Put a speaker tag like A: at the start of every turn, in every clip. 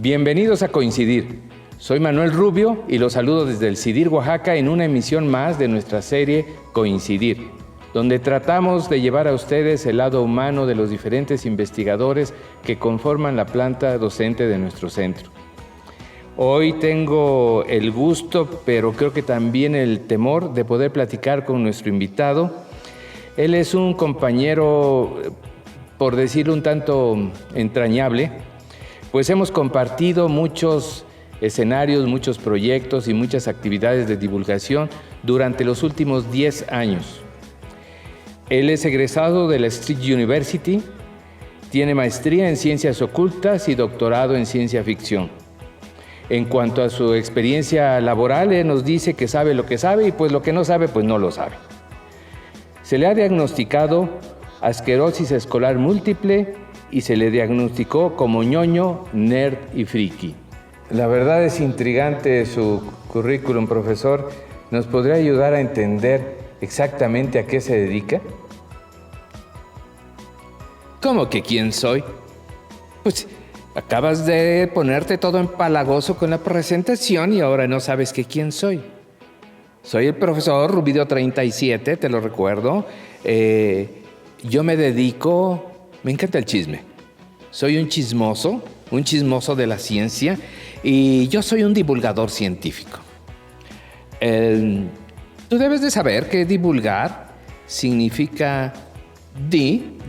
A: Bienvenidos a Coincidir. Soy Manuel Rubio y los saludo desde el CIDIR Oaxaca en una emisión más de nuestra serie Coincidir, donde tratamos de llevar a ustedes el lado humano de los diferentes investigadores que conforman la planta docente de nuestro centro. Hoy tengo el gusto, pero creo que también el temor de poder platicar con nuestro invitado. Él es un compañero, por decirlo un tanto entrañable, pues hemos compartido muchos escenarios, muchos proyectos y muchas actividades de divulgación durante los últimos 10 años. Él es egresado de la Street University, tiene maestría en Ciencias Ocultas y doctorado en Ciencia Ficción. En cuanto a su experiencia laboral, él nos dice que sabe lo que sabe y pues lo que no sabe, pues no lo sabe. Se le ha diagnosticado asquerosis escolar múltiple y se le diagnosticó como ñoño, nerd y friki. La verdad es intrigante su currículum, profesor. ¿Nos podría ayudar a entender exactamente a qué se dedica?
B: ¿Cómo que quién soy? Pues acabas de ponerte todo empalagoso con la presentación y ahora no sabes que quién soy. Soy el profesor Rubidio 37, te lo recuerdo. Yo me encanta el chisme. Soy un chismoso de la ciencia y yo soy un divulgador científico. Tú debes de saber que divulgar significa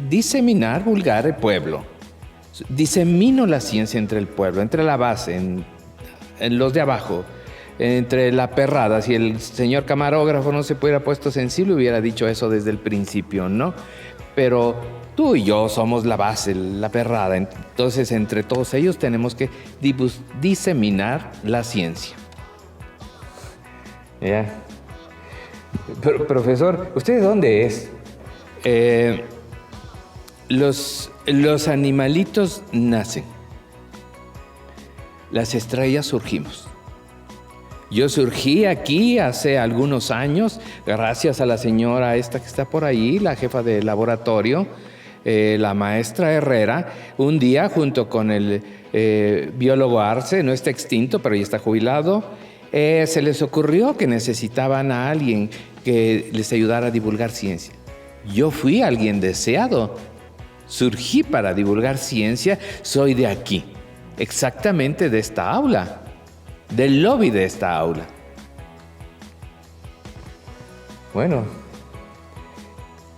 B: diseminar, vulgar el pueblo. Disemino la ciencia entre el pueblo, entre la base, en los de abajo, entre la perrada. Si el señor camarógrafo no se hubiera puesto sensible, hubiera dicho eso desde el principio, ¿no? Pero tú y yo somos la base, la perrada. Entonces, entre todos ellos tenemos que diseminar la ciencia.
A: Ya. Profesor, ¿usted de dónde es?
B: Los animalitos nacen. Las estrellas surgimos. Yo surgí aquí hace algunos años gracias a la señora esta que está por ahí, la jefa de laboratorio, la maestra Herrera. Un día, junto con el biólogo Arce, no está extinto, pero ya está jubilado, se les ocurrió que necesitaban a alguien que les ayudara a divulgar ciencia. Yo fui alguien deseado. Surgí para divulgar ciencia. Soy de aquí, exactamente de esta aula, del lobby de esta aula.
A: Bueno,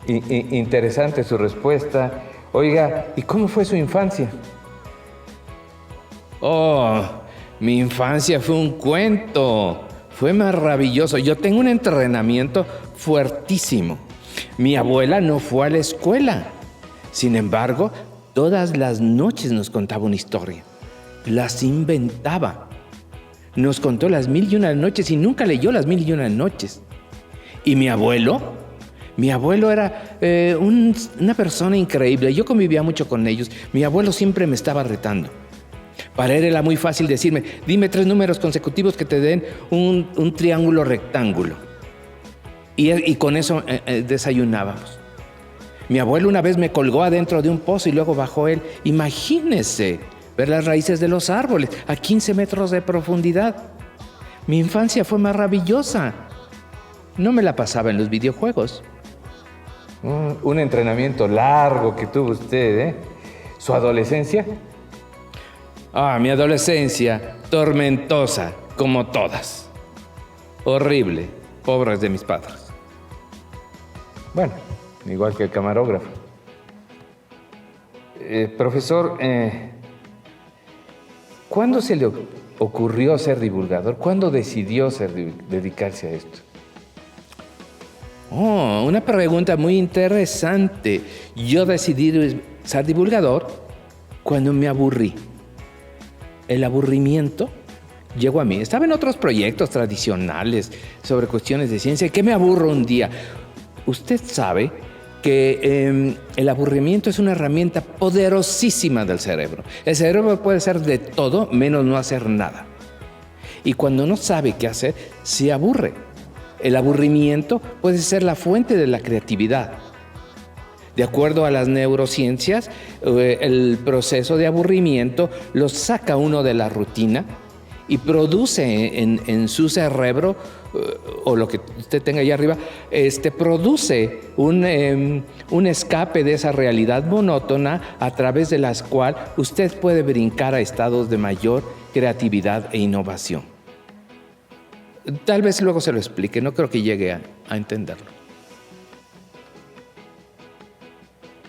A: interesante su respuesta. Oiga, ¿y cómo fue su infancia?
B: Oh, mi infancia fue un cuento. Fue maravilloso. Yo tengo un entrenamiento fuertísimo. Mi abuela no fue a la escuela. Sin embargo, todas las noches nos contaba una historia. Las inventaba. Nos contó las 1001 noches y nunca leyó las 1001 noches. ¿Y mi abuelo? Mi abuelo era una persona increíble. Yo convivía mucho con ellos. Mi abuelo siempre me estaba retando. Para él era muy fácil decirme, dime 3 números consecutivos que te den un triángulo rectángulo. Y con eso desayunábamos. Mi abuelo una vez me colgó adentro de un pozo y luego bajó él. Imagínese ver las raíces de los árboles a 15 metros de profundidad. Mi infancia fue maravillosa. No me la pasaba en los videojuegos.
A: Un entrenamiento largo que tuvo usted, ¿eh? ¿Su adolescencia?
B: Mi adolescencia, tormentosa, como todas. Horrible, pobres de mis padres.
A: Bueno, igual que el camarógrafo. Profesor, ¿cuándo se le ocurrió ser divulgador? ¿Cuándo decidió dedicarse a esto?
B: Una pregunta muy interesante. Yo decidí ser divulgador cuando me aburrí. El aburrimiento llegó a mí. Estaba en otros proyectos tradicionales sobre cuestiones de ciencia. ¿Qué me aburro un día? Usted sabe que el aburrimiento es una herramienta poderosísima del cerebro. El cerebro puede hacer de todo menos no hacer nada. Y cuando no sabe qué hacer, se aburre. El aburrimiento puede ser la fuente de la creatividad. De acuerdo a las neurociencias, el proceso de aburrimiento lo saca uno de la rutina y produce en su cerebro, o lo que usted tenga allá arriba, produce un escape de esa realidad monótona a través de la cual usted puede brincar a estados de mayor creatividad e innovación. Tal vez luego se lo explique, no creo que llegue a entenderlo.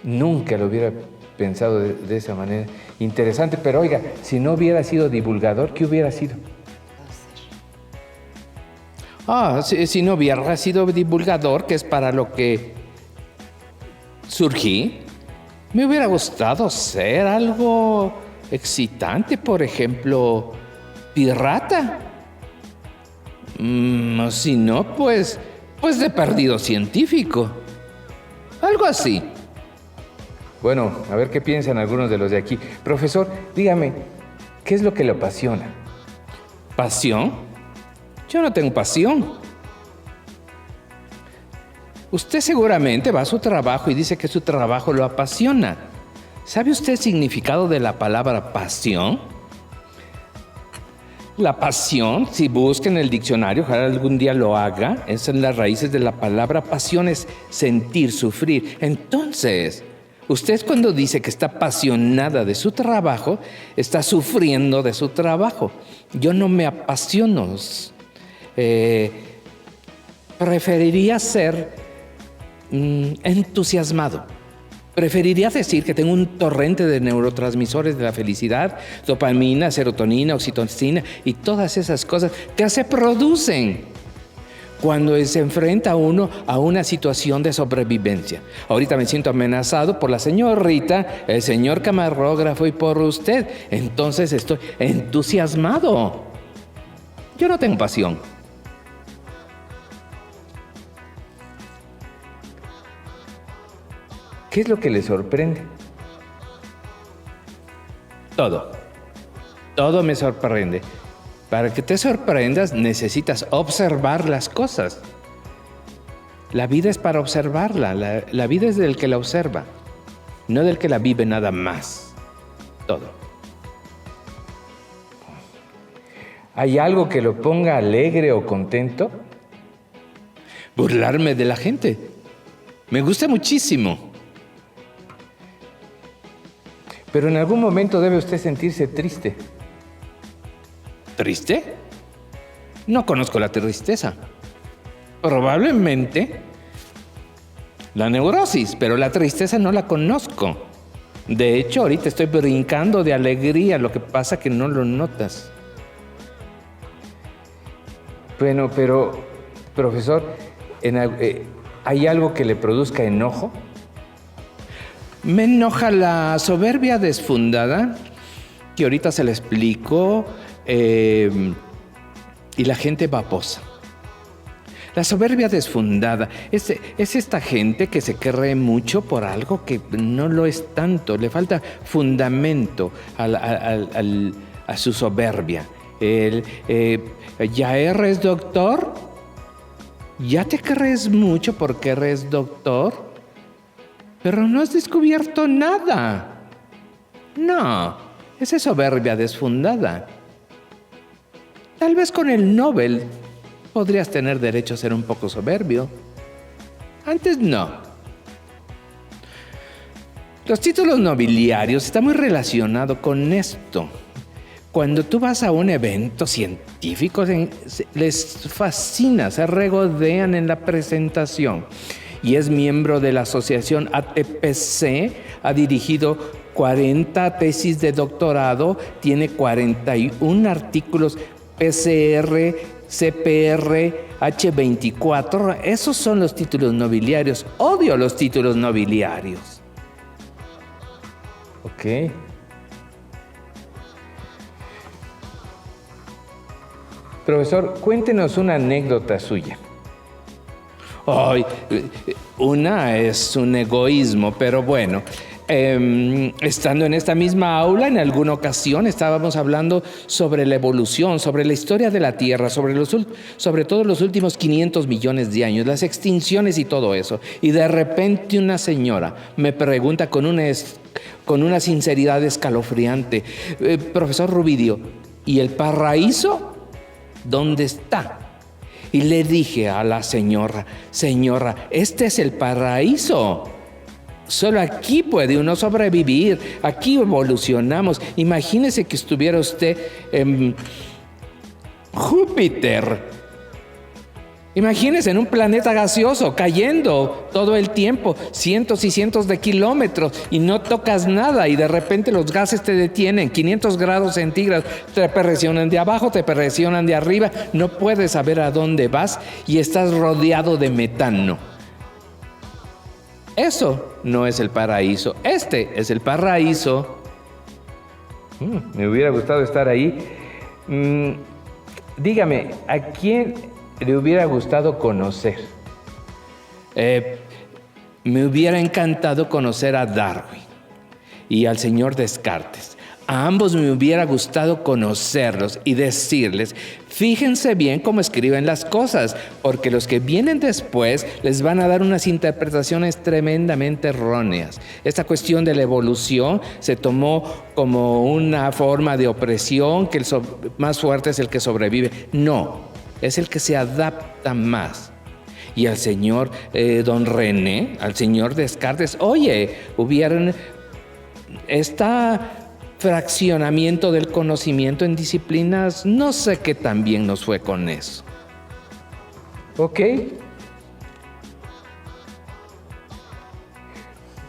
A: Nunca lo hubiera pensado de esa manera. Interesante, pero oiga, si no hubiera sido divulgador, ¿qué hubiera sido?
B: Si no hubiera sido divulgador, que es para lo que surgí, me hubiera gustado ser algo excitante, por ejemplo, pirata. Si no, pues de perdido científico. Algo así.
A: Bueno, a ver qué piensan algunos de los de aquí. Profesor, dígame, ¿qué es lo que le apasiona?
B: ¿Pasión? Yo no tengo pasión. Usted seguramente va a su trabajo y dice que su trabajo lo apasiona. ¿Sabe usted el significado de la palabra pasión? La pasión, si busca en el diccionario, ojalá algún día lo haga, esas son las raíces de la palabra pasión, es sentir, sufrir. Entonces, usted cuando dice que está apasionada de su trabajo, está sufriendo de su trabajo. Yo no me apasiono. Preferiría ser entusiasmado. Preferiría decir que tengo un torrente de neurotransmisores de la felicidad, dopamina, serotonina, oxitocina y todas esas cosas que se producen cuando se enfrenta uno a una situación de sobrevivencia. Ahorita me siento amenazado por la señorita, el señor camarógrafo y por usted. Entonces estoy entusiasmado. Yo no tengo pasión.
A: ¿Qué es lo que le sorprende?
B: Todo me sorprende. Para que te sorprendas necesitas observar las cosas. La vida es para observarla. La vida es del que la observa, no del que la vive nada más. Todo.
A: ¿Hay algo que lo ponga alegre o contento?
B: Burlarme de la gente. Me gusta muchísimo.
A: Pero en algún momento debe usted sentirse triste.
B: ¿Triste? No conozco la tristeza. Probablemente la neurosis, pero la tristeza no la conozco. De hecho, ahorita estoy brincando de alegría, lo que pasa que no lo notas.
A: Bueno, pero, profesor, ¿hay algo que le produzca enojo?
B: Me enoja la soberbia desfundada, que ahorita se la explico, y la gente babosa. La soberbia desfundada es esta gente que se cree mucho por algo que no lo es tanto, le falta fundamento a su soberbia. ¿Ya eres doctor? ¿Ya te crees mucho porque eres doctor? Pero no has descubierto nada. No, esa es soberbia desfundada. Tal vez con el Nobel podrías tener derecho a ser un poco soberbio. Antes no. Los títulos nobiliarios están muy relacionados con esto. Cuando tú vas a un evento científico, les fascina, se regodean en la presentación. Y es miembro de la asociación ATPC, ha dirigido 40 tesis de doctorado, tiene 41 artículos PCR, CPR, H24. Esos son los títulos nobiliarios. Odio los títulos nobiliarios.
A: Ok. Profesor, cuéntenos una anécdota suya.
B: Una es un egoísmo, pero bueno, estando en esta misma aula, en alguna ocasión estábamos hablando sobre la evolución, sobre la historia de la Tierra, sobre todo los últimos 500 millones de años, las extinciones y todo eso. Y de repente una señora me pregunta con una sinceridad escalofriante: profesor Rubidio, ¿y el paraíso dónde está? Y le dije a la señora, este es el paraíso. Solo aquí puede uno sobrevivir, aquí evolucionamos. Imagínese que estuviera usted en Júpiter. Imagínese en un planeta gaseoso cayendo todo el tiempo, cientos y cientos de kilómetros, y no tocas nada y de repente los gases te detienen, 500 grados centígrados, te presionan de abajo, te presionan de arriba, no puedes saber a dónde vas y estás rodeado de metano. Eso no es el paraíso, este es el paraíso. Me hubiera gustado estar ahí. Dígame, ¿a quién le hubiera gustado conocer? Me hubiera encantado conocer a Darwin y al señor Descartes. A ambos me hubiera gustado conocerlos y decirles: fíjense bien cómo escriben las cosas, porque los que vienen después les van a dar unas interpretaciones tremendamente erróneas. Esta cuestión de la evolución se tomó como una forma de opresión, que el más fuerte es el que sobrevive. No, es el que se adapta más. Y al señor don René, al señor Descartes, oye, hubieran fraccionamiento del conocimiento en disciplinas, no sé qué tan bien nos fue con eso.
A: Ok.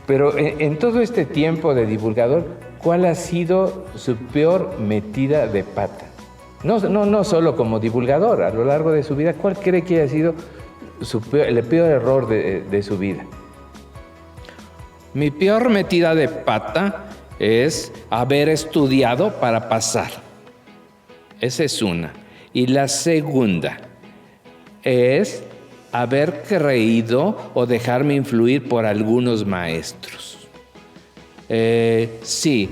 A: Pero en todo este tiempo de divulgador, ¿cuál ha sido su peor metida de pata? No solo como divulgador, a lo largo de su vida, ¿cuál cree que haya sido el peor error de su vida?
B: Mi peor metida de pata es haber estudiado para pasar. Esa es una. Y la segunda es haber creído o dejarme influir por algunos maestros. Sí,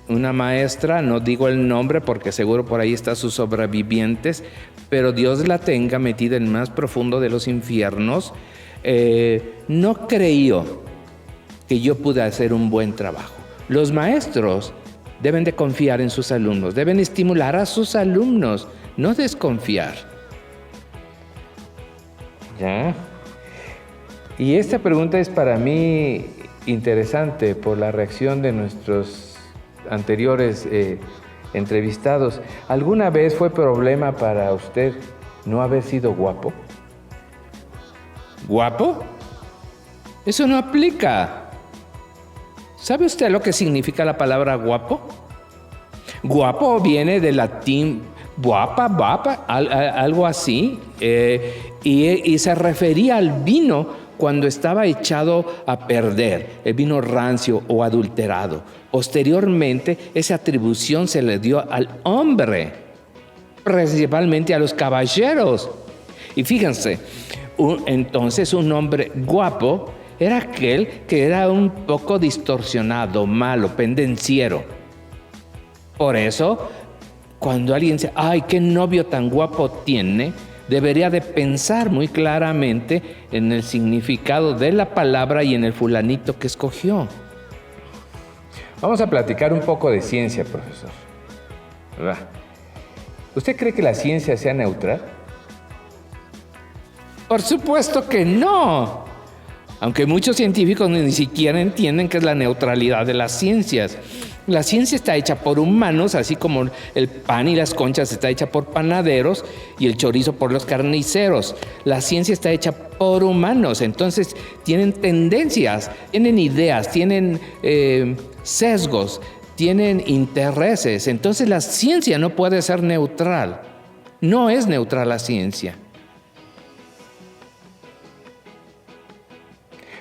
B: una maestra, no digo el nombre porque seguro por ahí están sus sobrevivientes, pero Dios la tenga metida en el más profundo de los infiernos, no creyó que yo pude hacer un buen trabajo. Los maestros deben de confiar en sus alumnos, deben estimular a sus alumnos, no desconfiar.
A: Ya. Y esta pregunta es para mí interesante por la reacción de nuestros anteriores entrevistados. ¿Alguna vez fue problema para usted no haber sido guapo?
B: ¿Guapo? Eso no aplica. ¿Sabe usted lo que significa la palabra guapo? Guapo viene del latín guapa, algo así, y se refería al vino cuando estaba echado a perder, el vino rancio o adulterado. Posteriormente, esa atribución se le dio al hombre, principalmente a los caballeros. Y fíjense, entonces un hombre guapo era aquel que era un poco distorsionado, malo, pendenciero. Por eso, cuando alguien dice, ¡ay, qué novio tan guapo tiene!, debería de pensar muy claramente en el significado de la palabra y en el fulanito que escogió.
A: Vamos a platicar un poco de ciencia, profesor. ¿Verdad? ¿Usted cree que la ciencia sea neutral?
B: Por supuesto que no. Aunque muchos científicos ni siquiera entienden qué es la neutralidad de las ciencias. La ciencia está hecha por humanos, así como el pan y las conchas está hecha por panaderos y el chorizo por los carniceros. La ciencia está hecha por humanos, entonces tienen tendencias, tienen ideas, tienen sesgos, tienen intereses. Entonces la ciencia no puede ser neutral. No es neutral la ciencia.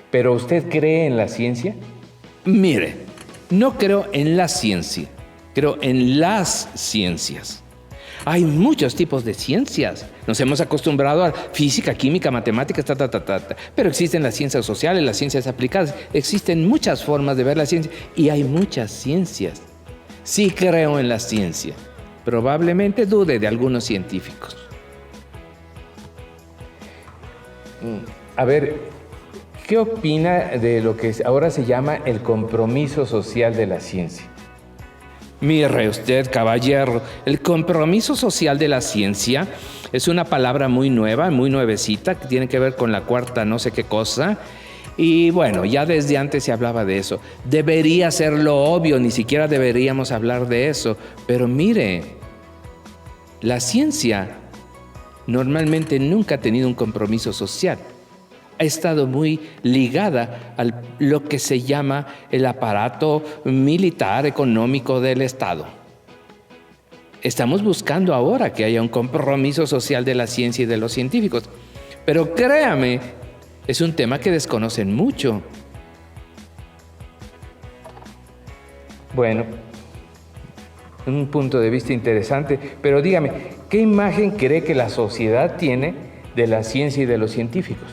A: ¿Pero usted cree en la ciencia?
B: Mire, no creo en la ciencia, creo en las ciencias. Hay muchos tipos de ciencias. Nos hemos acostumbrado a física, química, matemáticas, pero existen las ciencias sociales, las ciencias aplicadas. Existen muchas formas de ver la ciencia y hay muchas ciencias. Sí creo en la ciencia. Probablemente dude de algunos científicos.
A: A ver, ¿qué opina de lo que ahora se llama el compromiso social de la ciencia?
B: Mire usted, caballero, el compromiso social de la ciencia es una palabra muy nueva, muy nuevecita, que tiene que ver con la cuarta no sé qué cosa. Y bueno, ya desde antes se hablaba de eso. Debería ser lo obvio, ni siquiera deberíamos hablar de eso. Pero mire, la ciencia normalmente nunca ha tenido un compromiso social. Ha estado muy ligada a lo que se llama el aparato militar económico del Estado. Estamos buscando ahora que haya un compromiso social de la ciencia y de los científicos. Pero créame, es un tema que desconocen mucho.
A: Bueno, un punto de vista interesante, pero dígame, ¿qué imagen cree que la sociedad tiene de la ciencia y de los científicos?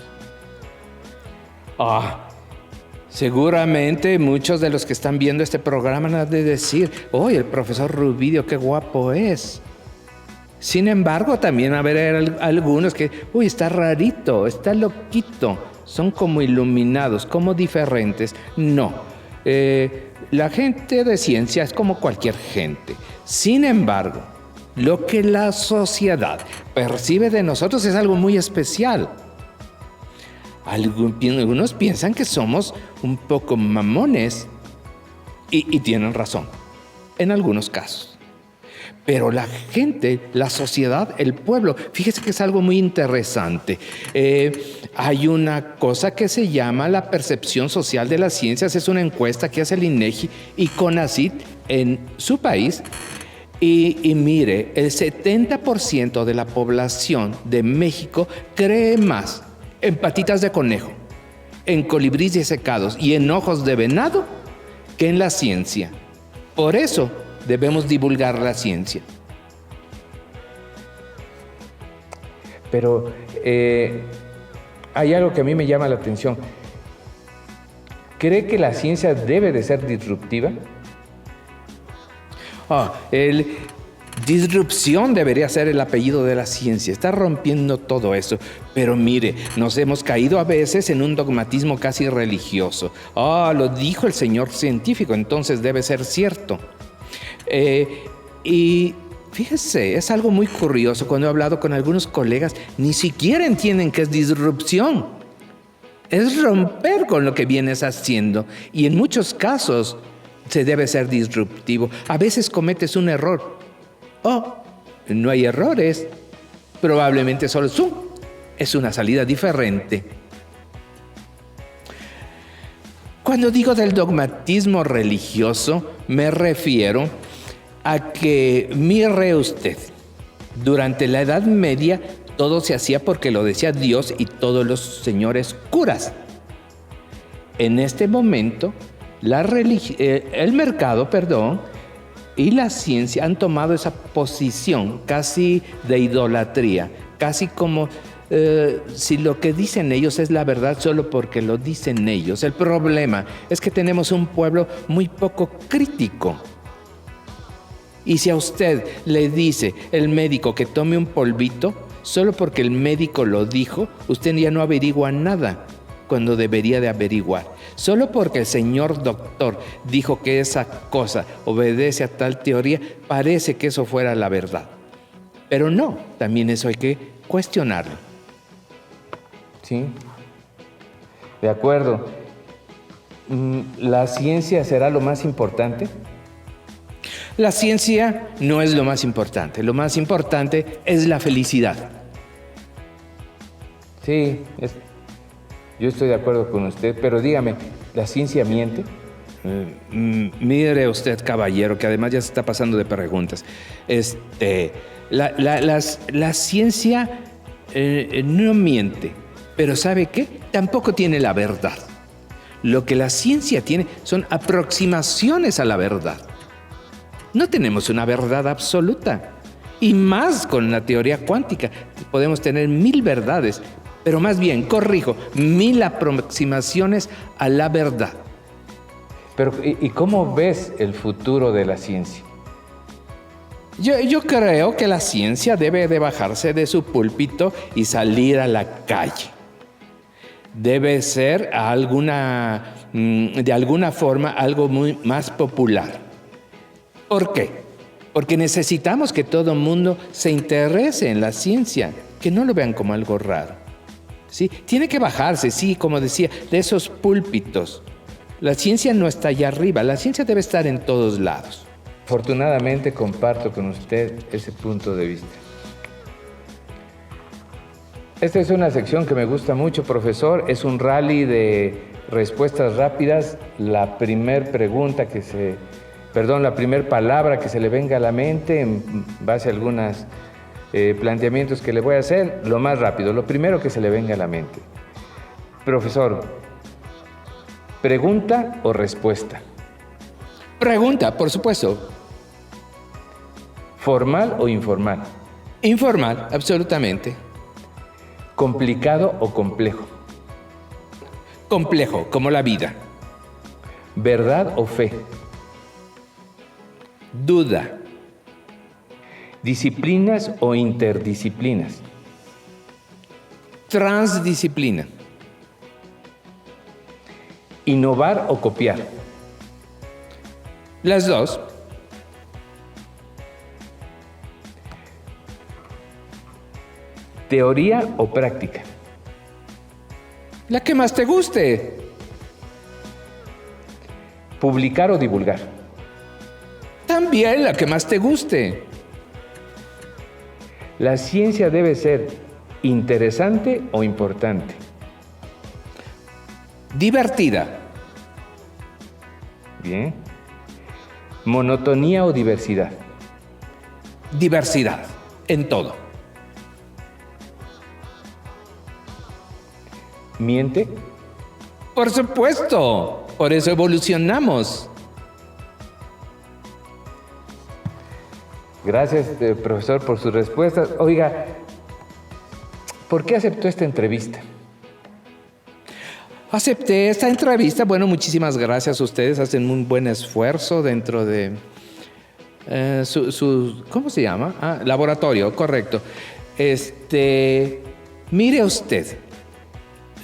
B: Seguramente muchos de los que están viendo este programa han de decir, ¡oye, el profesor Rubidio, qué guapo es! Sin embargo, también va a haber algunos que, está rarito, está loquito, son como iluminados, como diferentes. No, la gente de ciencia es como cualquier gente. Sin embargo, lo que la sociedad percibe de nosotros es algo muy especial. Algunos piensan que somos un poco mamones y tienen razón, en algunos casos. Pero la gente, la sociedad, el pueblo, fíjese que es algo muy interesante. Hay una cosa que se llama la percepción social de las ciencias. Es una encuesta que hace el INEGI y CONACYT en su país. Y mire, el 70% de la población de México cree más en patitas de conejo, en colibríes secados y en ojos de venado que en la ciencia. Por eso debemos divulgar la ciencia.
A: Pero hay algo que a mí me llama la atención. ¿Cree que la ciencia debe de ser disruptiva?
B: Disrupción debería ser el apellido de la ciencia. Está rompiendo todo eso. Pero mire, nos hemos caído a veces en un dogmatismo casi religioso. Lo dijo el señor científico, entonces debe ser cierto. Y fíjese, es algo muy curioso. Cuando he hablado con algunos colegas, ni siquiera entienden qué es disrupción. Es romper con lo que vienes haciendo. Y en muchos casos se debe ser disruptivo. A veces cometes un error. No hay errores. Probablemente solo es una salida diferente. Cuando digo del dogmatismo religioso, me refiero a que, mire usted, durante la Edad Media todo se hacía porque lo decía Dios y todos los señores curas. En este momento, el mercado, y la ciencia han tomado esa posición casi de idolatría, casi como si lo que dicen ellos es la verdad solo porque lo dicen ellos. El problema es que tenemos un pueblo muy poco crítico. Y si a usted le dice el médico que tome un polvito, solo porque el médico lo dijo, usted ya no averigua nada cuando debería de averiguar. Solo porque el señor doctor dijo que esa cosa obedece a tal teoría, parece que eso fuera la verdad. Pero no, también eso hay que cuestionarlo.
A: Sí, de acuerdo. ¿La ciencia será lo más importante?
B: La ciencia no es lo más importante. Lo más importante es la felicidad.
A: Sí, yo estoy de acuerdo con usted, pero dígame, ¿la ciencia miente?
B: Mire usted, caballero, que además ya se está pasando de preguntas. La ciencia no miente, pero ¿sabe qué? Tampoco tiene la verdad. Lo que la ciencia tiene son aproximaciones a la verdad. No tenemos una verdad absoluta. Y más con la teoría cuántica. Podemos tener 1000 verdades, pero más bien, corrijo, 1000 aproximaciones a la verdad.
A: Pero, ¿y cómo ves el futuro de la ciencia?
B: Yo creo que la ciencia debe de bajarse de su púlpito y salir a la calle. Debe ser de alguna forma algo muy más popular. ¿Por qué? Porque necesitamos que todo el mundo se interese en la ciencia, que no lo vean como algo raro. ¿Sí? Tiene que bajarse, sí, como decía, de esos púlpitos. La ciencia no está allá arriba, la ciencia debe estar en todos lados.
A: Afortunadamente comparto con usted ese punto de vista. Esta es una sección que me gusta mucho, profesor. Es un rally de respuestas rápidas. La primer palabra que se le venga a la mente en base a algunos planteamientos que le voy a hacer, lo más rápido, lo primero que se le venga a la mente. Profesor, ¿pregunta o respuesta?
B: Pregunta, por supuesto.
A: ¿Formal o informal?
B: Informal, absolutamente.
A: ¿Complicado o complejo?
B: Complejo, como la vida.
A: ¿Verdad o fe?
B: Duda.
A: ¿Disciplinas o interdisciplinas?
B: Transdisciplina.
A: ¿Innovar o copiar?
B: Las dos.
A: ¿Teoría o práctica?
B: La que más te guste.
A: ¿Publicar o divulgar?
B: También la que más te guste.
A: ¿La ciencia debe ser interesante o importante?
B: Divertida.
A: Bien. ¿Monotonía o diversidad?
B: Diversidad, en todo.
A: ¿Miente?
B: Por supuesto, por eso evolucionamos.
A: Gracias, profesor, por sus respuestas. Oiga, ¿por qué aceptó esta entrevista?
B: Acepté esta entrevista. Bueno, muchísimas gracias a ustedes. Hacen un buen esfuerzo dentro de su ¿cómo se llama? Laboratorio, correcto. Mire usted.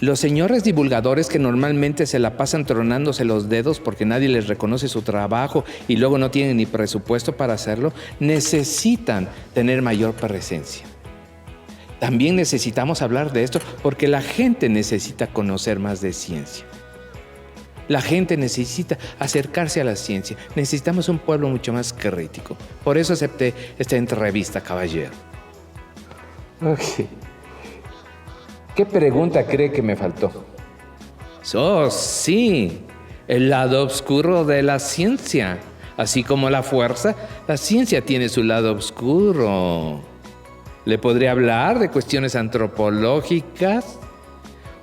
B: Los señores divulgadores que normalmente se la pasan tronándose los dedos porque nadie les reconoce su trabajo y luego no tienen ni presupuesto para hacerlo, necesitan tener mayor presencia. También necesitamos hablar de esto porque la gente necesita conocer más de ciencia. La gente necesita acercarse a la ciencia. Necesitamos un pueblo mucho más crítico. Por eso acepté esta entrevista, caballero.
A: Ok. ¿Qué pregunta cree que me faltó?
B: Oh, sí, el lado oscuro de la ciencia. Así como la fuerza, la ciencia tiene su lado oscuro. ¿Le podría hablar de cuestiones antropológicas?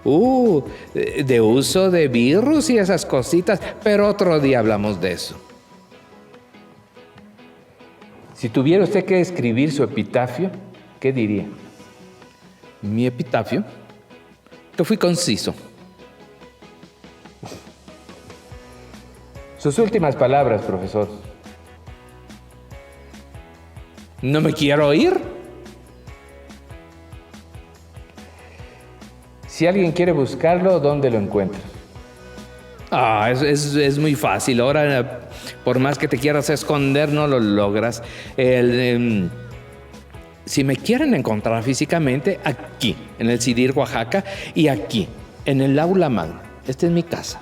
B: De uso de virus y esas cositas, pero otro día hablamos de eso.
A: Si tuviera usted que escribir su epitafio, ¿qué diría?
B: ¿Mi epitafio? Que fui conciso.
A: Sus últimas palabras, profesor.
B: ¿No me quiero oír?
A: Si alguien quiere buscarlo, ¿dónde lo encuentra?
B: Es muy fácil. Ahora, por más que te quieras esconder, no lo logras. Si me quieren encontrar físicamente, aquí, en el CIDIR Oaxaca, y aquí, en el Aula Magna. Esta es mi casa.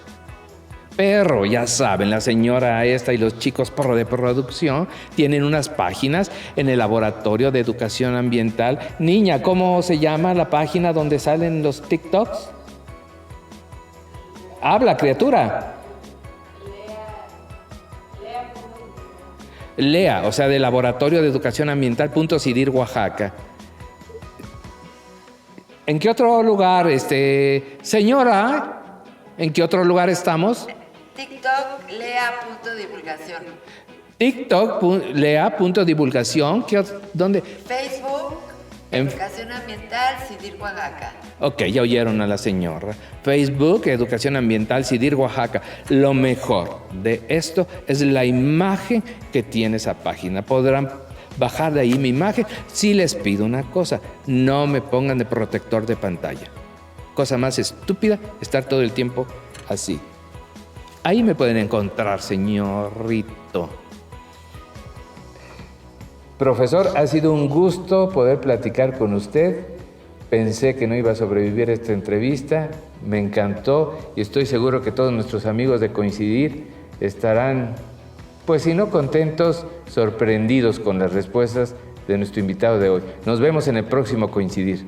B: Pero, ya saben, la señora esta y los chicos de producción tienen unas páginas en el Laboratorio de Educación Ambiental. Niña, ¿cómo se llama la página donde salen los TikToks? Habla, criatura. Lea, o sea, del Laboratorio de Educación Ambiental .CIDIR Oaxaca. ¿En qué otro lugar, señora? ¿En qué otro lugar estamos?
C: TikTok, lea.divulgación.
B: TikTok, lea.divulgación. ¿Dónde?
C: Facebook, Educación Ambiental, CIDIR Oaxaca.
B: Ok, ya oyeron a la señora. Facebook, Educación Ambiental, CIDIR Oaxaca. Lo mejor de esto es la imagen que tiene esa página. Podrán bajar de ahí mi imagen. Sí les pido una cosa, no me pongan de protector de pantalla. Cosa más estúpida, estar todo el tiempo así. Ahí me pueden encontrar, señorito.
A: Profesor, ha sido un gusto poder platicar con usted. Pensé que no iba a sobrevivir a esta entrevista. Me encantó y estoy seguro que todos nuestros amigos de Coincidir estarán, pues si no contentos, sorprendidos con las respuestas de nuestro invitado de hoy. Nos vemos en el próximo Coincidir.